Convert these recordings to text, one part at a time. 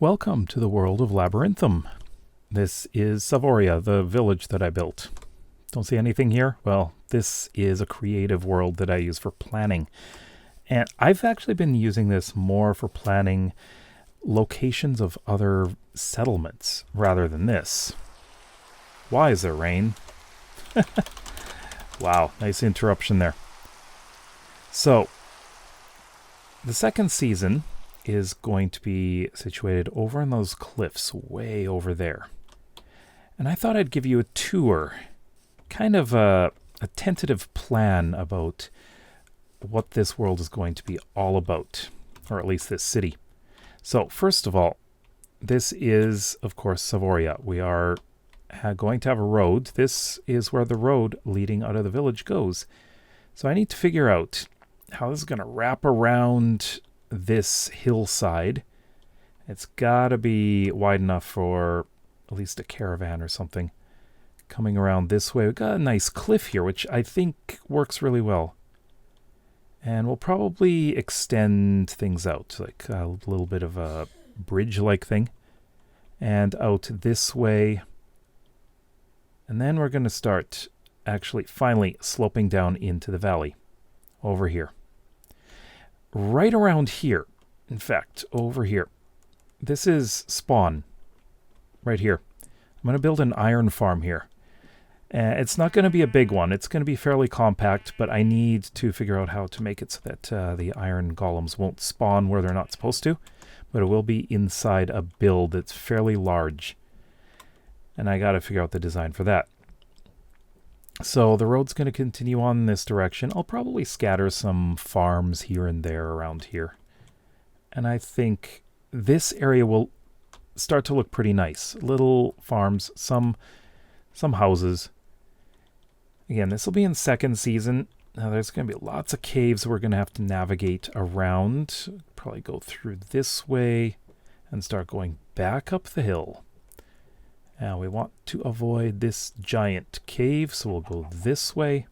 Welcome to the world of Labyrinthum. This is Soria, the village that I built. Don't see anything here? Well, this is a creative world that I use for planning. And I've actually been using this more for planning locations of other settlements rather than this. Why is there rain? Wow, nice interruption there. So, the second season is going to be situated over on those cliffs way over there. And I thought I'd give you a tour, kind of a tentative plan about what this world is going to be all about, or at least this city. So first of all, this is, of course, Soria. We are going to have a road. This is where the road leading out of the village goes. So I need to figure out how this is going to wrap around this hillside. It's got to be wide enough for at least a caravan or something. Coming around this way, we've got a nice cliff here, which I think works really well. And we'll probably extend things out, like a little bit of a bridge-like thing. And out this way. And then we're going to start actually finally sloping down into the valley over here. Right around here, in fact, over here. This is spawn, right here. I'm going to build an iron farm here. It's not going to be a big one. It's going to be fairly compact, but I need to figure out how to make it so that the iron golems won't spawn where they're not supposed to. But it will be inside a build that's fairly large. And I got to figure out the design for that. So the road's going to continue on this direction. I'll probably scatter some farms here and there around here. And I think this area will start to look pretty nice. Little farms, some houses. Again, this will be in second season. Now there's going to be lots of caves we're going to have to navigate around. Probably go through this way and start going back up the hill. Now we want to avoid this giant cave, so we'll go this way.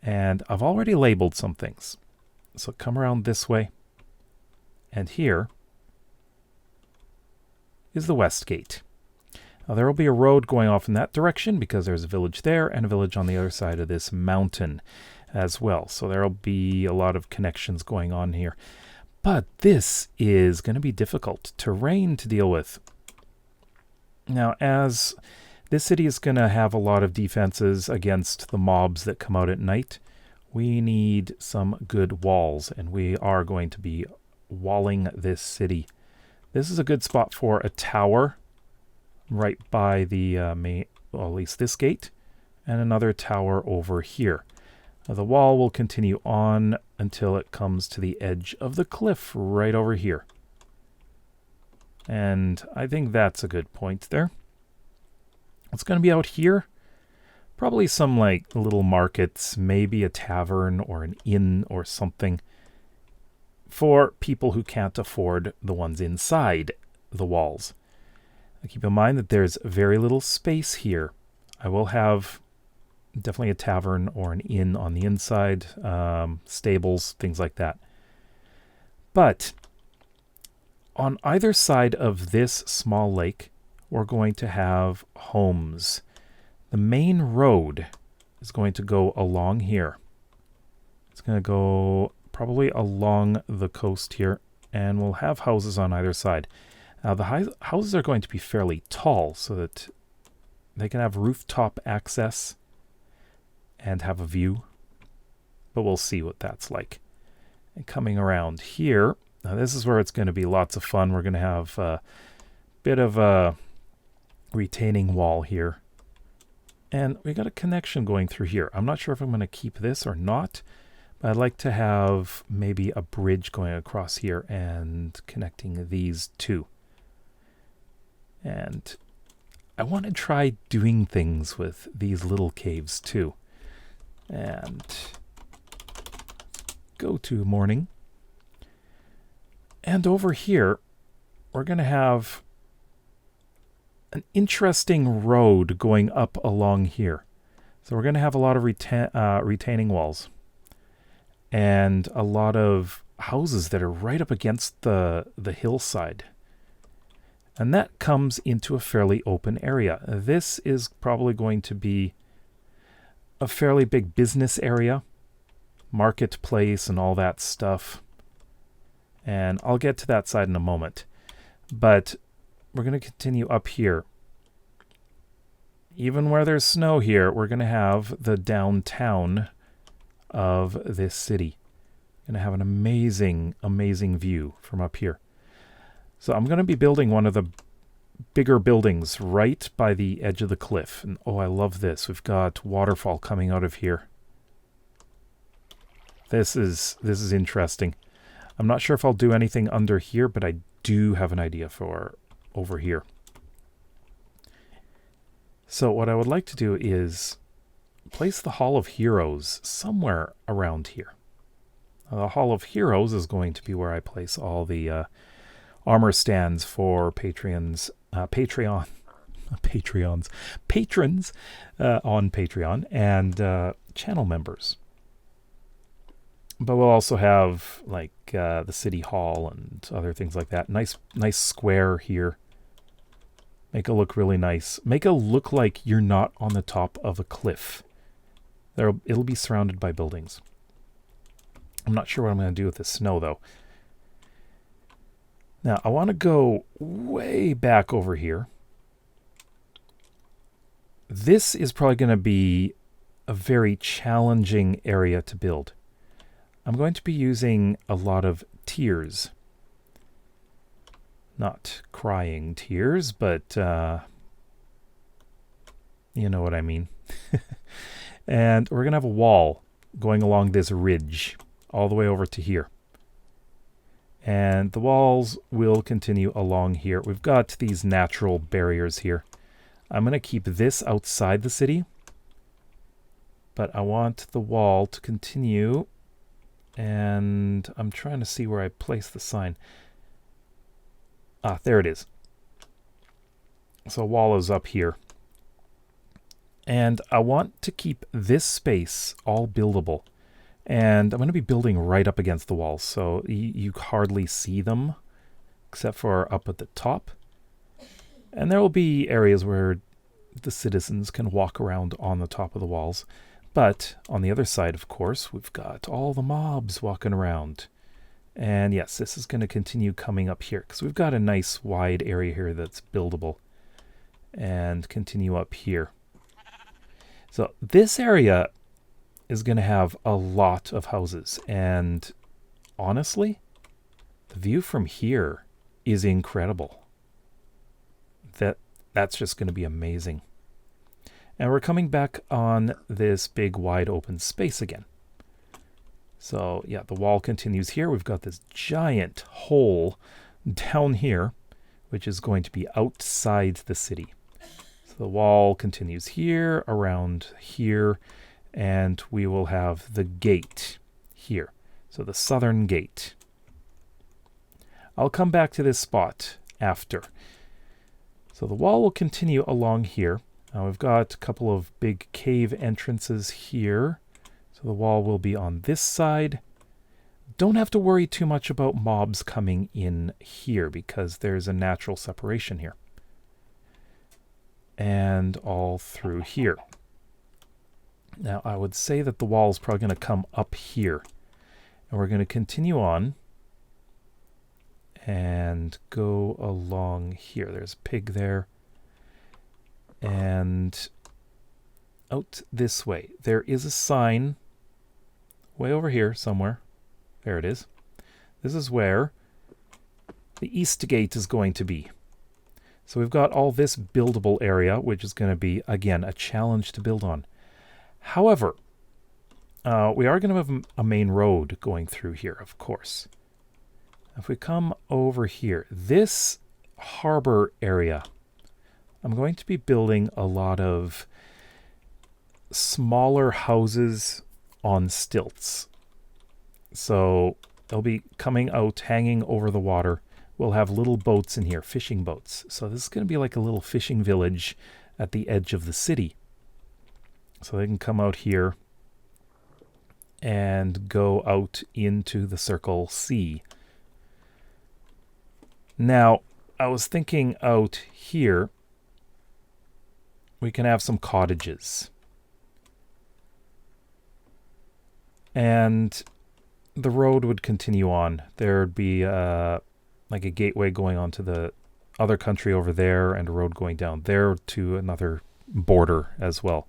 And I've already labeled some things. So come around this way. And here is the west gate. Now there will be a road going off in that direction because there's a village there and a village on the other side of this mountain as well. So there will be a lot of connections going on here. But this is going to be difficult terrain to deal with. Now, as this city is going to have a lot of defenses against the mobs that come out at night, we need some good walls, and we are going to be walling this city. This is a good spot for a tower right by the main, well, at least this gate, and another tower over here. Now, the wall will continue on until it comes to the edge of the cliff right over here. And I think that's a good point there. It's going to be out here. Probably some like little markets, maybe a tavern or an inn or something for people who can't afford the ones inside the walls. Now, keep in mind that there's very little space here. I will have definitely a tavern or an inn on the inside, stables, things like that. But on either side of this small lake, we're going to have homes. The main road is going to go along here. It's going to go probably along the coast here, and we'll have houses on either side. Now, the houses are going to be fairly tall so that they can have rooftop access and have a view, but we'll see what that's like. And coming around here, now this is where it's going to be lots of fun. We're going to have a bit of a retaining wall here. And we got a connection going through here. I'm not sure if I'm going to keep this or not, but I'd like to have maybe a bridge going across here and connecting these two. And I want to try doing things with these little caves too. And go to morning. And over here, we're going to have an interesting road going up along here. So we're going to have a lot of retaining walls and a lot of houses that are right up against the hillside. And that comes into a fairly open area. This is probably going to be a fairly big business area, marketplace and all that stuff. And I'll get to that side in a moment. But we're going to continue up here. Even where there's snow here, we're going to have the downtown of this city. Going to have an amazing, amazing view from up here. So I'm going to be building one of the bigger buildings right by the edge of the cliff. And oh, I love this. We've got waterfall coming out of here. This is interesting. I'm not sure if I'll do anything under here, but I do have an idea for over here. So what I would like to do is place the Hall of Heroes somewhere around here. The Hall of Heroes is going to be where I place all the armor stands for patrons on Patreon, and channel members. But we'll also have like the city hall and other things like that. Nice square here. Make it look really nice. Make it look like you're not on the top of a cliff. It'll be surrounded by buildings. I'm not sure what I'm going to do with the snow, though. Now, I want to go way back over here. This is probably going to be a very challenging area to build. I'm going to be using a lot of tears. Not crying tears, but you know what I mean. And we're going to have a wall going along this ridge all the way over to here. And the walls will continue along here. We've got these natural barriers here. I'm going to keep this outside the city, but I want the wall to continue. And I'm trying to see where I place the sign. Ah, there it is. So wall is up here. And I want to keep this space all buildable. And I'm going to be building right up against the walls, so you hardly see them, except for up at the top. And there will be areas where the citizens can walk around on the top of the walls. But on the other side, of course, we've got all the mobs walking around. And yes, this is going to continue coming up here, because we've got a nice wide area here that's buildable. And continue up here. So this area is going to have a lot of houses, and honestly, the view from here is incredible. That's just going to be amazing. And we're coming back on this big wide open space again. So yeah, the wall continues here. We've got this giant hole down here, which is going to be outside the city. So the wall continues here, around here, and we will have the gate here. So the southern gate. I'll come back to this spot after. So the wall will continue along here. Now we've got a couple of big cave entrances here. So the wall will be on this side. Don't have to worry too much about mobs coming in here, because there's a natural separation here. And all through here. Now, I would say that the wall is probably going to come up here. And we're going to continue on and go along here. There's a pig there. And out this way. There is a sign way over here somewhere. There it is. This is where the east gate is going to be. So we've got all this buildable area, which is going to be, again, a challenge to build on. However, we are going to have a main road going through here, of course. If we come over here, this harbor area, I'm going to be building a lot of smaller houses on stilts. So they'll be coming out, hanging over the water. We'll have little boats in here, fishing boats. So this is going to be like a little fishing village at the edge of the city. So they can come out here and go out into the Circle C. Now, I was thinking out here, we can have some cottages. And the road would continue on. There'd be like a gateway going on to the other country over there and a road going down there to another border as well.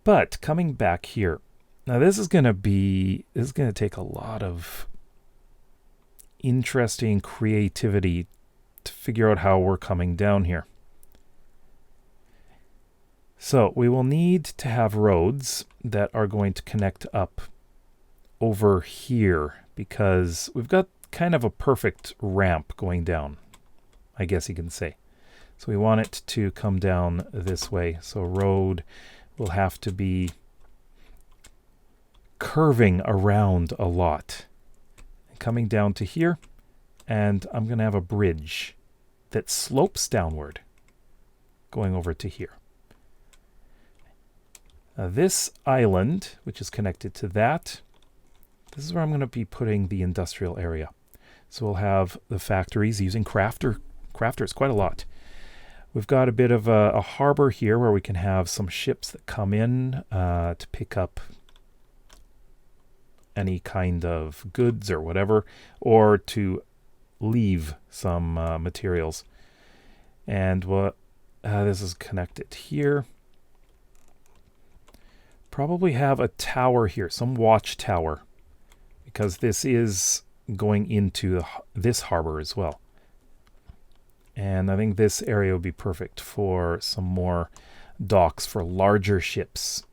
But coming back here, now this is going to take a lot of interesting creativity to figure out how we're coming down here. So we will need to have roads that are going to connect up over here because we've got kind of a perfect ramp going down, I guess you can say. So we want it to come down this way. So road will have to be curving around a lot. Coming down to here, and I'm going to have a bridge that slopes downward going over to here. This island, which is connected to that, this is where I'm going to be putting the industrial area. So we'll have the factories using crafters quite a lot. We've got a bit of a harbor here where we can have some ships that come in to pick up any kind of goods or whatever, or to leave some materials. And this is connected here. Probably have a tower here, some watchtower, because this is going into this harbor as well. And I think this area would be perfect for some more docks for larger ships.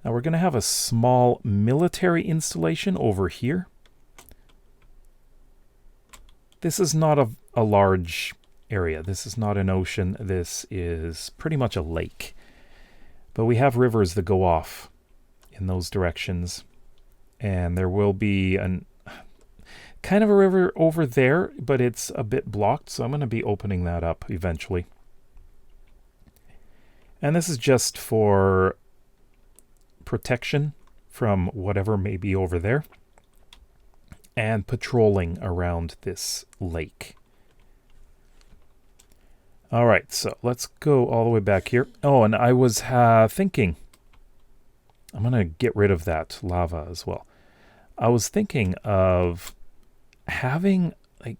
Now we're going to have a small military installation over here. This is not a large area. This is not an ocean. This is pretty much a lake. But we have rivers that go off in those directions. And there will be kind of a river over there, but it's a bit blocked. So I'm going to be opening that up eventually. And this is just for protection from whatever may be over there. And patrolling around this lake. All right, so let's go all the way back here. Oh, and I was thinking, I'm going to get rid of that lava as well. I was thinking of having like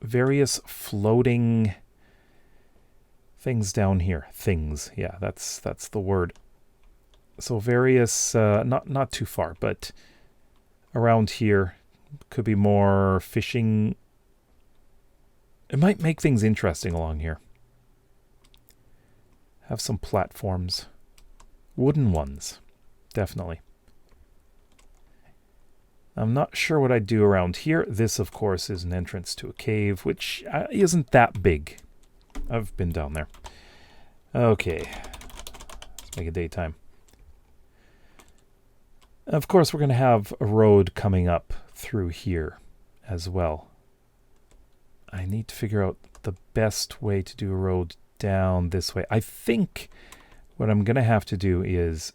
various floating things down here. Things, yeah, that's the word. So various, not too far, but around here could be more fishing. It might make things interesting along here. Have some platforms. Wooden ones. Definitely. I'm not sure what I'd do around here. This, of course, is an entrance to a cave, which isn't that big. I've been down there. Okay. Let's make it daytime. Of course, we're going to have a road coming up through here as well. I need to figure out the best way to do a road down this way. I think what I'm going to have to do is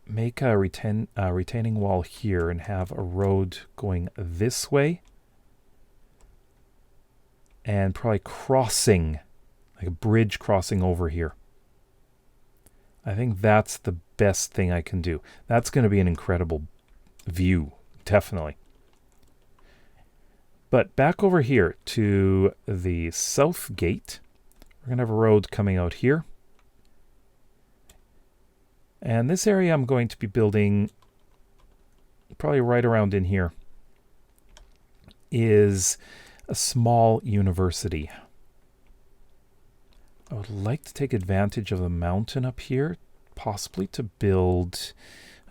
make a retaining wall here and have a road going this way. And probably crossing, like a bridge crossing over here. I think that's the best thing I can do. That's going to be an incredible view, definitely. But back over here to the south gate, we're going to have a road coming out here. And this area I'm going to be building, probably right around in here, is a small university. I would like to take advantage of the mountain up here, possibly to build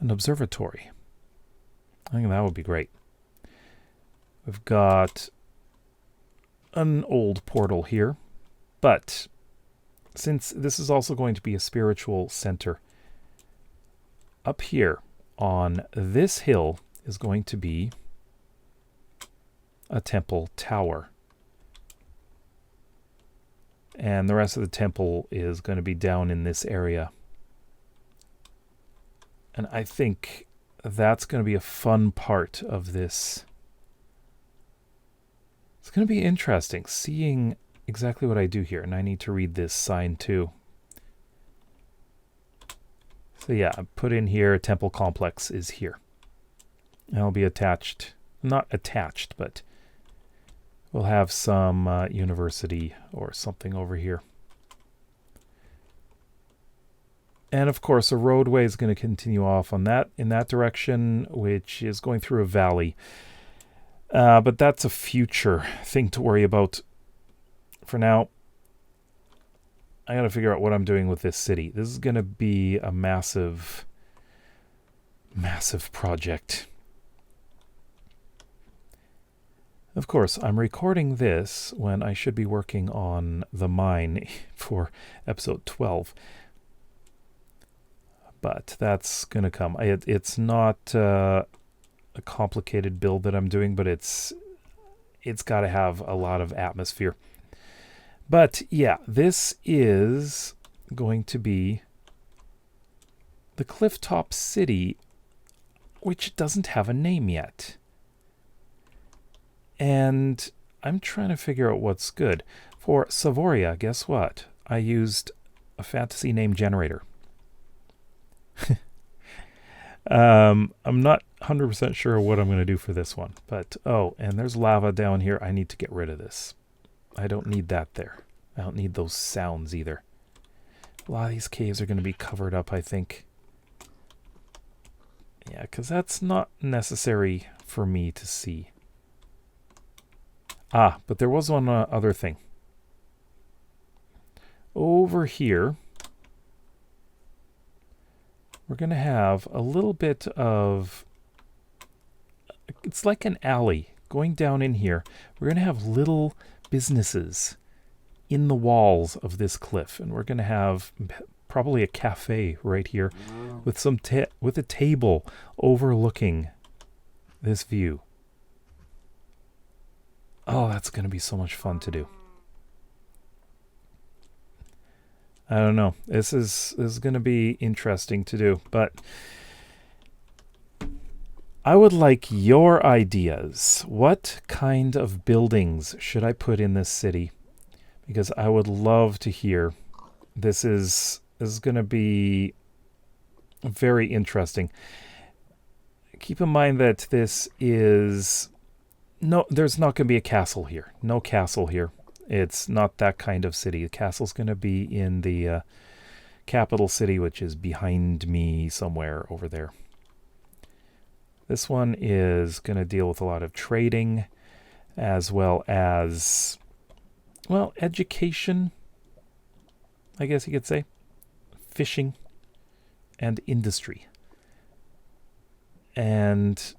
an observatory. I think that would be great. We've got an old portal here, but since this is also going to be a spiritual center, up here on this hill is going to be a temple tower. And the rest of the temple is going to be down in this area. And I think that's going to be a fun part of this going to be interesting seeing exactly what I do here. And I need to read this sign too. So yeah, I put in here temple complex is here. And it'll be attached, not attached, but we'll have some university or something over here. And of course, a roadway is going to continue off on that in that direction, which is going through a valley. But that's a future thing to worry about. For now, I got to figure out what I'm doing with this city. This is going to be a massive, massive project. Of course, I'm recording this when I should be working on the mine for episode 12. But that's going to come. It's not a complicated build that I'm doing, but it's got to have a lot of atmosphere. But yeah, this is going to be the Clifftop City, which doesn't have a name yet. And I'm trying to figure out what's good. For Soria, guess what? I used a fantasy name generator. I'm not 100% sure what I'm going to do for this one. But, oh, and there's lava down here. I need to get rid of this. I don't need that there. I don't need those sounds either. A lot of these caves are going to be covered up, I think. Yeah, because that's not necessary for me to see. Ah, but there was one other thing. Over here, we're going to have a little bit of... It's like an alley going down in here. We're going to have little businesses in the walls of this cliff, and we're going to have probably a cafe right here with some with a table overlooking this view. Oh, that's going to be so much fun to do. I don't know. This is going to be interesting to do, but I would like your ideas. What kind of buildings should I put in this city? Because I would love to hear. This is going to be very interesting. Keep in mind that this is... No, there's not going to be a castle here. No castle here. It's not that kind of city. The castle's going to be in the capital city, which is behind me somewhere over there. This one is going to deal with a lot of trading, as well as, well, education, I guess you could say, fishing, and industry. And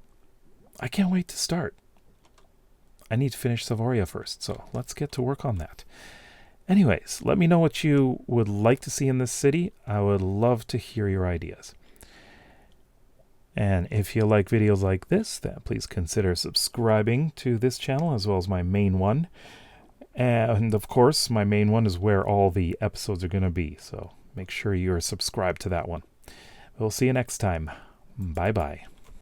I can't wait to start. I need to finish Soria first, so let's get to work on that. Anyways, let me know what you would like to see in this city. I would love to hear your ideas. And if you like videos like this, then please consider subscribing to this channel as well as my main one. And of course, my main one is where all the episodes are going to be, so make sure you're subscribed to that one. We'll see you next time. Bye-bye.